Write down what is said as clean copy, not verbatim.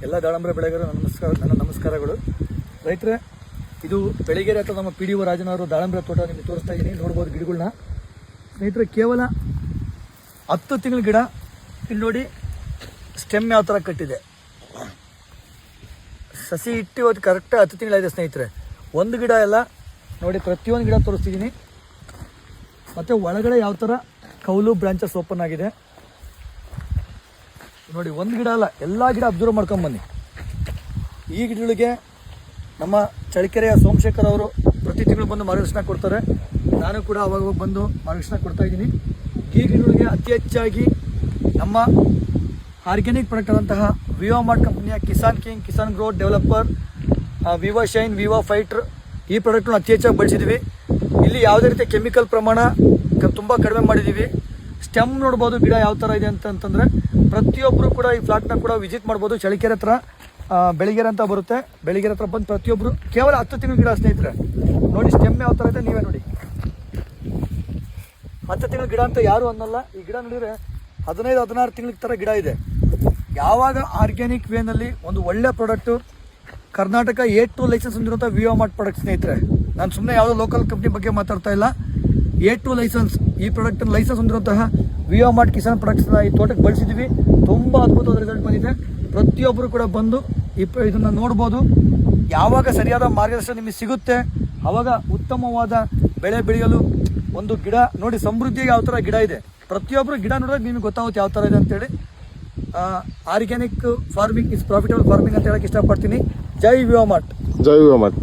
ಎಲ್ಲ ದಾಳಂಬ್ರೆ ಬೆಳೆಗಾರರು ನನ್ನ ನಮಸ್ಕಾರಗಳು. ರೈತರೇ, ಇದು ಬೆಳಗೆರೆ ಹತ್ರ ನಮ್ಮ PDO ರಾಜನವರು ದಾಳಂಬ್ರೆ ತೋಟ ನಿಮಗೆ ತೋರಿಸ್ತಾ ಇದ್ದೀನಿ. ನೋಡ್ಬೋದು ಗಿಡಗಳನ್ನ ಸ್ನೇಹಿತರೆ. ಕೇವಲ 10 ತಿಂಗಳ ಗಿಡ. ಇಲ್ಲಿ ನೋಡಿ ಸ್ಟೆಮ್ ಯಾವ ಥರ ಕಟ್ಟಿದೆ. ಸಸಿ ಇಟ್ಟು ಅದು ಕರೆಕ್ಟ್ 10 ತಿಂಗಳಾಗಿದೆ ಸ್ನೇಹಿತರೆ. ಒಂದು ಗಿಡ ಎಲ್ಲ ನೋಡಿ, ಪ್ರತಿಯೊಂದು ಗಿಡ ತೋರಿಸ್ತಿದ್ದೀನಿ. ಮತ್ತು ಒಳಗಡೆ ಯಾವ ಥರ ಕೌಲು ಬ್ರಾಂಚಸ್ ಓಪನ್ ಆಗಿದೆ ನೋಡಿ. ಒಂದು ಗಿಡ ಅಲ್ಲ, ಎಲ್ಲ ಗಿಡ ಅಬ್ಸರ್ವ್ ಮಾಡ್ಕೊಂಬನ್ನಿ. ಈ ಗಿಡಗಳಿಗೆ ನಮ್ಮ ಚಳ್ಳಕೆರೆಯ ಸೋಮಶೇಖರ್ ಅವರು ಪ್ರತಿ ತಿಂಗಳು ಬಂದು ಮಾರ್ಗದರ್ಶನ ಕೊಡ್ತಾರೆ. ನಾನು ಕೂಡ ಅವಾಗ ಬಂದು ಮಾರ್ಗದರ್ಶನ ಕೊಡ್ತಾ ಇದ್ದೀನಿ. ಈ ಗಿಡಗಳಿಗೆ ಅತಿ ಹೆಚ್ಚಾಗಿ ನಮ್ಮ ಆರ್ಗ್ಯಾನಿಕ್ ಪ್ರಾಡಕ್ಟ್ ಆದಂತಹ ವಿವಾಮಾರ್ಟ್ ಕಂಪನಿಯ Kisan king, Kisan growth developer, Viva shine, Viva fighter ಈ ಪ್ರಾಡಕ್ಟ್ನ ಅತಿ ಹೆಚ್ಚಾಗಿ ಬಳಸಿದ್ದೀವಿ. ಇಲ್ಲಿ ಯಾವುದೇ ರೀತಿಯ ಕೆಮಿಕಲ್ ಪ್ರಮಾಣ ತುಂಬ ಕಡಿಮೆ ಮಾಡಿದ್ದೀವಿ. ಸ್ಟೆಮ್ ನೋಡ್ಬೋದು ಗಿಡ ಯಾವ ಥರ ಇದೆ ಅಂತಂದರೆ ಪ್ರತಿಯೊಬ್ಬರು ಕೂಡ ಈ ಫ್ಲಾಟ್ನ ಕೂಡ ವಿಸಿಟ್ ಮಾಡ್ಬೋದು. ಚಳ್ಳಕೆರೆ ಹತ್ರ ಬೆಳಗೆರೆ ಅಂತ ಬರುತ್ತೆ. ಬೆಳಗೆರೆ ಹತ್ರ ಬಂದು ಪ್ರತಿಯೊಬ್ಬರು ಕೇವಲ 10 ತಿಂಗಳ ಗಿಡ ಸ್ನೇಹಿತರೆ. ನೋಡಿ ಸ್ಟೆಮ್ ಯಾವ ಥರ ಇದೆ, ನೀವೇ ನೋಡಿ. 10 ತಿಂಗಳ ಗಿಡ ಅಂತ ಯಾರು ಅನ್ನಲ್ಲ. ಈ ಗಿಡ ನೋಡಿದರೆ 15-16 ತಿಂಗಳ ಥರ ಗಿಡ ಇದೆ. ಯಾವಾಗ ಆರ್ಗ್ಯಾನಿಕ್ ವೇನಲ್ಲಿ ಒಂದು ಒಳ್ಳೆ ಪ್ರಾಡಕ್ಟು, ಕರ್ನಾಟಕ A2 ಲೈಸೆನ್ಸ್ ಹೊಂದಿರುವಂಥ ವಿವಾಮಾರ್ಟ್ ಪ್ರಾಡಕ್ಟ್ ಸ್ನೇಹಿತರೆ. ನಾನು ಸುಮ್ಮನೆ ಯಾವುದೋ ಲೋಕಲ್ ಕಂಪ್ನಿ ಬಗ್ಗೆ ಮಾತಾಡ್ತಾ ಇಲ್ಲ. A2 ಲೈಸೆನ್ಸ್, ಈ ಪ್ರಾಡಕ್ಟ್ ಲೈಸೆನ್ಸ್ ಹೊಂದಿರುವಂತಹ ವಿವಾಮಾರ್ಟ್ ಕಿಸಾನ್ ಪ್ರಾಡಕ್ಟ್ಸ್ನ ಈ ತೋಟಕ್ಕೆ ಬಳಸಿದ್ದೀವಿ. ತುಂಬ ಅದ್ಭುತವಾದ ರಿಸಲ್ಟ್ ಬಂದಿದೆ. ಪ್ರತಿಯೊಬ್ಬರು ಕೂಡ ಬಂದು ಇದನ್ನು ನೋಡ್ಬೋದು. ಯಾವಾಗ ಸರಿಯಾದ ಮಾರ್ಗದರ್ಶನ ನಿಮಗೆ ಸಿಗುತ್ತೆ ಆವಾಗ ಉತ್ತಮವಾದ ಬೆಳೆ ಬೆಳೆಯಲು ಒಂದು ಗಿಡ ನೋಡಿ, ಸಮೃದ್ಧಿಗೆ ಯಾವ ಥರ ಗಿಡ ಇದೆ. ಪ್ರತಿಯೊಬ್ಬರು ಗಿಡ ನೋಡಿದ್ರೆ ನಿಮಗೆ ಗೊತ್ತಾಗುತ್ತೆ ಯಾವ ಥರ ಇದೆ ಅಂತೇಳಿ. Organic farming is profitable farming ಅಂತ ಹೇಳಕ್ಕೆ ಇಷ್ಟಪಡ್ತೀನಿ. ಜೈ ವಿವಾಮಾರ್ಟ್. ಜೈ ವಿವಾಮಾರ್ಟ್.